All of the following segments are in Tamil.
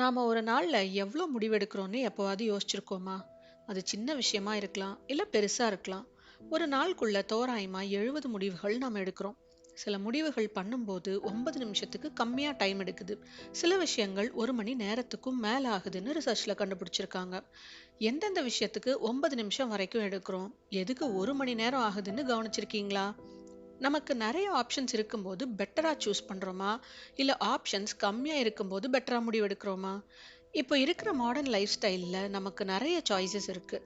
நாம ஒரு நாள்ல எவ்வளோ முடிவெடுக்கிறோம்னு எப்போவாவது யோசிச்சிருக்கோமா? அது சின்ன விஷயமா இருக்கலாம், இல்ல பெருசா இருக்கலாம். ஒரு நாளுக்குள்ள தோராயமா 70 முடிவுகள் நாம எடுக்கிறோம். சில முடிவுகள் பண்ணும்போது 9 நிமிஷத்துக்கு கம்மியா டைம் எடுக்குது. சில விஷயங்கள் 1 மணி நேரத்துக்கும் மேல ஆகுதுன்னு ரிசர்ச்ல கண்டுபிடிச்சிருக்காங்க. எந்தெந்த விஷயத்துக்கு 9 நிமிஷம் வரைக்கும் எடுக்கிறோம், எதுக்கு 1 மணி நேரம் ஆகுதுன்னு கவனிச்சிருக்கீங்களா? நமக்கு நிறைய ஆப்ஷன்ஸ் இருக்கும்போது பெட்டரா சூஸ் பண்றோமா, இல்ல ஆப்ஷன்ஸ் கம்மியா இருக்கும்போது பெட்டரா முடிவெடுக்கிறோமா? இப்போ இருக்கிற மாடர்ன் லைஃப் ஸ்டைல்ல நமக்கு நிறைய சாய்ஸஸ் இருக்கு.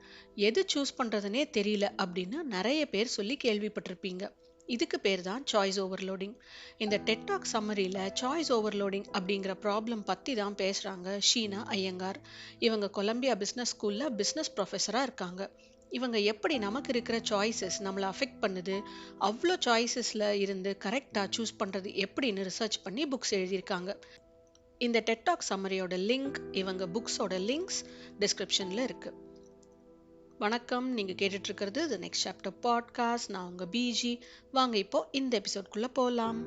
எது சூஸ் பண்றதுனே தெரியல அப்படின்னு நிறைய பேர் சொல்லி கேள்விப்பட்டிருப்பீங்க. இதுக்கு பேர் தான் சாய்ஸ் ஓவர்லோடிங். இந்த டெட்டாக் சம்மரியில சாய்ஸ் ஓவர்லோடிங் அப்படிங்கிற ப்ராப்ளம் பத்தி தான் பேசுறாங்க ஷீனா ஐயங்கார். இவங்க கொலம்பியா பிசினஸ் ஸ்கூல்ல பிசினஸ் ப்ரொஃபஸரா இருக்காங்க. இவங்க எப்படி நமக்கு இருக்கிற சாய்ஸஸ் நம்மளை அஃபெக்ட் பண்ணுது, அவ்வளோ சாய்ஸஸ்ல இருந்து கரெக்டா சூஸ் பண்றது எப்படின்னு ரிசர்ச் பண்ணி புக்ஸ் எழுதியிருக்காங்க. இந்த டெட்டாக் சம்மரியோட லிங்க், இவங்க புக்ஸோட லிங்க்ஸ் டிஸ்கிரிப்ஷன்ல இருக்கு. வணக்கம், நீங்க கேட்டுட்டு இருக்கிறது தி நெக்ஸ்ட் சாப்டர் பாட்காஸ்ட். நான் உங்க பிஜி. வாங்க இப்போ இந்த எபிசோட்குள்ள போலாம்.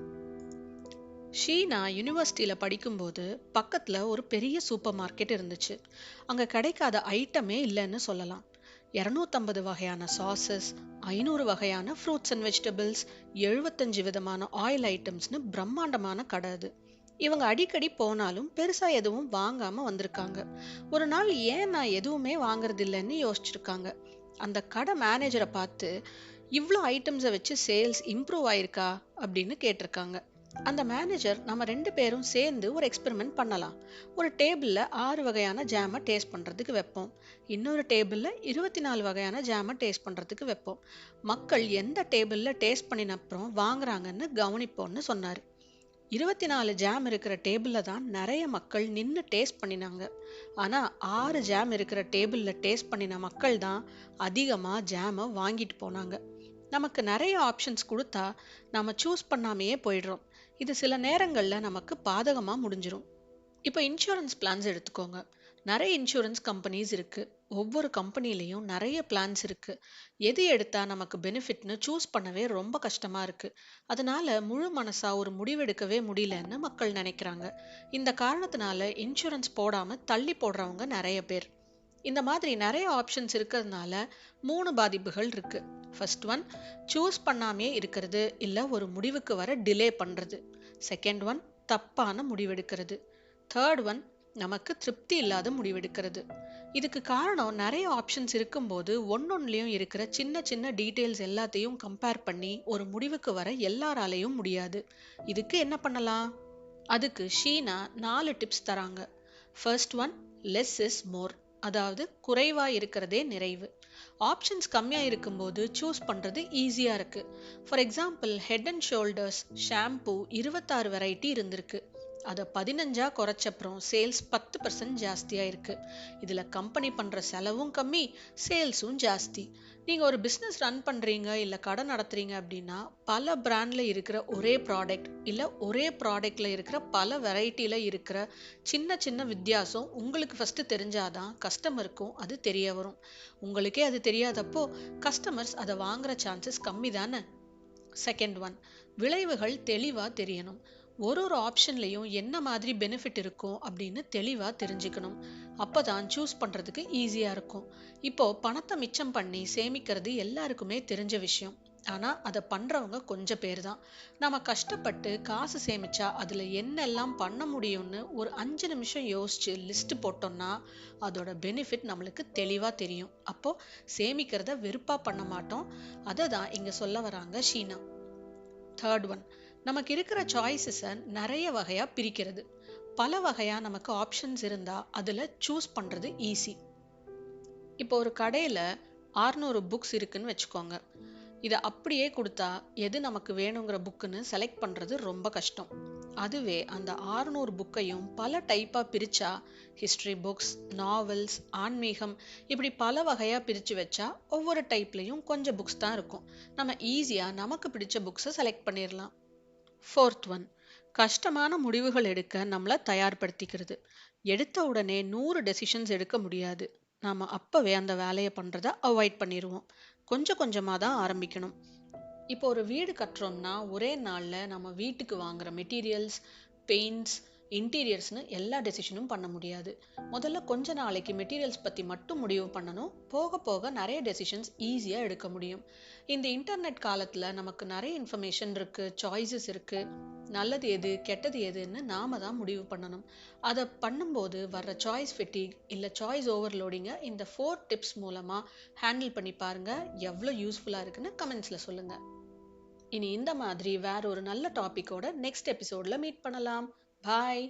ஷீனா யூனிவர்சிட்டியில படிக்கும்போது பக்கத்துல ஒரு பெரிய சூப்பர் மார்க்கெட் இருந்துச்சு. அங்க கிடைக்காத ஐட்டமே இல்லைன்னு சொல்லலாம். 250 வகையான சாசஸ், 500 வகையான ஃப்ரூட்ஸ் அண்ட் வெஜிடபிள்ஸ், 75 விதமான ஆயில் ஐட்டம்ஸ்னு பிரம்மாண்டமான கடை அது. இவங்க அடிக்கடி போனாலும் பெருசா எதுவும் வாங்காம வந்திருக்காங்க. ஒரு நாள் ஏன் நான் எதுவுமே வாங்குறது இல்லைன்னு யோசிச்சிருக்காங்க. அந்த கடை மேனேஜரை பார்த்து, இவ்வளோ ஐட்டம்ஸை வச்சு சேல்ஸ் இம்ப்ரூவ் ஆயிருக்கா அப்படின்னு கேட்டிருக்காங்க. அந்த மேனேஜர், நம்ம 2 பேரும் சேர்ந்து ஒரு எக்ஸ்பெரிமெண்ட் பண்ணலாம். ஒரு டேபிள்ல 6 வகையான ஜாமை டேஸ்ட் பண்றதுக்கு வைப்போம். இன்னொரு டேபிள்ல 24 வகையான ஜாமை டேஸ்ட் பண்றதுக்கு வைப்போம். மக்கள் எந்த டேபிள்ல டேஸ்ட் பண்ணின அப்புறம் வாங்குறாங்கன்னு கவனிப்போம்னு சொன்னாரு. 24 ஜாம் இருக்கிற டேபிள்ல தான் நிறைய மக்கள் நின்று டேஸ்ட் பண்ணினாங்க. ஆனா 6 ஜாம் இருக்கிற டேபிள்ல டேஸ்ட் பண்ணின மக்கள் தான் அதிகமா ஜாமை வாங்கிட்டு போனாங்க. நமக்கு நிறைய ஆப்ஷன்ஸ் கொடுத்தா நம்ம சூஸ் பண்ணாமையே போயிடுறோம். இது சில நேரங்கள்ல நமக்கு பாதகமா முடிஞ்சிரும். இப்போ இன்சூரன்ஸ் பிளான்ஸ் எடுத்துக்கோங்க. நிறைய இன்சூரன்ஸ் கம்பெனிஸ் இருக்கு. ஒவ்வொரு கம்பெனிலையும் நிறைய பிளான்ஸ் இருக்கு. எது எடுத்தா நமக்கு பெனிஃபிட்னு சூஸ் பண்ணவே ரொம்ப கஷ்டமா இருக்கு. அதனால முழு மனசா ஒரு முடிவெடுக்கவே முடியலன்னு மக்கள் நினைக்கிறாங்க. இந்த காரணத்தினால இன்சூரன்ஸ் போடாம தள்ளி போடுறவங்க நிறைய பேர். இந்த மாதிரி நிறைய ஆப்ஷன்ஸ் இருக்கிறதுனால 3 பாதிப்புகள் இருக்கு. ஃபர்ஸ்ட் ஒன், சூஸ் பண்ணாமே இருக்கிறது, இல்ல ஒரு முடிவுக்கு வர டிலே பண்றது. செகண்ட் ஒன், தப்பான முடிவெடுக்கிறது. தேர்ட் ஒன், நமக்கு திருப்தி இல்லாத முடிவெடுக்கிறது. இதுக்கு காரணம் நிறைய ஆப்ஷன்ஸ் இருக்கும்போது ஒன்னொன்னுலயும் இருக்கிற சின்ன சின்ன டீட்டெயில்ஸ் எல்லாத்தையும் கம்பேர் பண்ணி ஒரு முடிவுக்கு வர எல்லாராலையும் முடியாது. இதுக்கு என்ன பண்ணலாம்? அதுக்கு ஷீனா 4 டிப்ஸ் தராங்க. First one, less is more. அதாவது குறைவா இருக்கிறதே நிறைவு. ஆப்ஷன்ஸ் கம்மியா இருக்கும்போது சூஸ் பண்றது ஈஸியா இருக்கு. For example, head and shoulders shampoo 26 variety இருந்திருக்கு. அதை 15ஆ குறைச்சப்புறம் சேல்ஸ் 10% ஜாஸ்தியா இருக்கு. இதுல கம்பெனி பண்ற செலவும் கம்மி, சேல்ஸும் ஜாஸ்தி. நீங்க ஒரு பிசினஸ் ரன் பண்றீங்க, இல்ல கடை நடத்துறீங்க அப்படின்னா பல பிராண்ட்ல இருக்கிற ஒரே ப்ராடக்ட், இல்ல ஒரே ப்ராடக்ட்ல இருக்கிற பல வெரைட்டில இருக்கிற சின்ன சின்ன வித்தியாசம் உங்களுக்கு ஃபர்ஸ்ட் தெரிஞ்சாதான் கஸ்டமருக்கும் அது தெரிய வரும். உங்களுக்கே அது தெரியாதப்போ கஸ்டமர்ஸ் அதை வாங்குற சான்சஸ் கம்மி தானே. செகண்ட் ஒன், விளைவுகள் தெளிவா தெரியணும். ஒரு ஒரு ஆப்ஷன்லையும் என்ன மாதிரி பெனிஃபிட் இருக்கும் அப்படின்னு தெளிவா தெரிஞ்சுக்கணும். அப்பதான் சூஸ் பண்றதுக்கு ஈஸியா இருக்கும். இப்போ பணத்தை மிச்சம் பண்ணி சேமிக்கிறது எல்லாருக்குமே தெரிஞ்ச விஷயம். ஆனா அதை பண்றவங்க கொஞ்சம் பேர் தான். நம்ம கஷ்டப்பட்டு காசு சேமிச்சா அதுல என்னெல்லாம் பண்ண முடியும்னு ஒரு 5 நிமிஷம் யோசிச்சு லிஸ்ட் போட்டோம்னா அதோட பெனிஃபிட் நம்மளுக்கு தெளிவா தெரியும். அப்போ சேமிக்கிறத வெறுப்பா பண்ண மாட்டோம். அதை தான் இங்க சொல்ல வராங்க ஷீனா. தேர்ட் ஒன், நமக்கு இருக்கிற சாய்ஸஸை நிறைய வகையா பிரிக்கிறது. பல வகையா நமக்கு ஆப்ஷன்ஸ் இருந்தா அதுல சூஸ் பண்றது ஈஸி. இப்போ ஒரு கடையில 600 புக்ஸ் இருக்குன்னு வச்சுக்கோங்க. இதை அப்படியே கொடுத்தா எது நமக்கு வேணுங்கிற புக்குன்னு செலக்ட் பண்றது ரொம்ப கஷ்டம். அதுவே அந்த 600 புக்கையும் பல டைப்பா பிரிச்சா, ஹிஸ்டரி புக்ஸ், நாவல்ஸ், ஆன்மீகம், இப்படி பல வகையா பிரிச்சு வச்சா ஒவ்வொரு டைப்லயும் கொஞ்சம் புக்ஸ் தான் இருக்கும். நம்ம ஈஸியா நமக்கு பிடிச்ச புக்ஸை செலக்ட் பண்ணிடலாம். ஃபோர்த் ஒன், கஷ்டமான முடிவுகள் எடுக்க நம்மளை தயார்படுத்திக்கிறது. எடுத்த உடனே 100 டெசிஷன்ஸ் எடுக்க முடியாது. நாம அப்பவே அந்த வேலையை பண்றதை அவாய்ட் பண்ணிடுவோம். கொஞ்சம் கொஞ்சமா தான் ஆரம்பிக்கணும். இப்போ ஒரு வீடு கட்டுறோம்னா ஒரே நாள்ல நம்ம வீட்டுக்கு வாங்குற மெட்டீரியல்ஸ், பெயிண்ட்ஸ், இன்டீரியர்ஸ்னு எல்லா டெசிஷனும் பண்ண முடியாது. முதல்ல கொஞ்ச நாளைக்கு மெட்டீரியல்ஸ் பற்றி மட்டும் முடிவு பண்ணணும். போக போக நிறைய டெசிஷன்ஸ் ஈஸியாக எடுக்க முடியும். இந்த இன்டர்நெட் காலத்தில் நமக்கு நிறைய இன்ஃபர்மேஷன் இருக்குது, சாய்ஸஸ் இருக்குது. நல்லது எது கெட்டது எதுன்னு நாம தான் முடிவு பண்ணணும். அதை பண்ணும்போது வர்ற சாய்ஸ் ஃபெட்டிக் இல்லை சாய்ஸ் ஓவர்லோடிங்கை இந்த 4 டிப்ஸ் மூலமாக ஹேண்டில் பண்ணி பாருங்க. எவ்வளோ யூஸ்ஃபுல்லாக இருக்குன்னு கமெண்ட்ஸில் சொல்லுங்கள். இனி இந்த மாதிரி வேற ஒரு நல்ல டாபிக்கோட நெக்ஸ்ட் எபிசோட்ல மீட் பண்ணலாம். பாய்.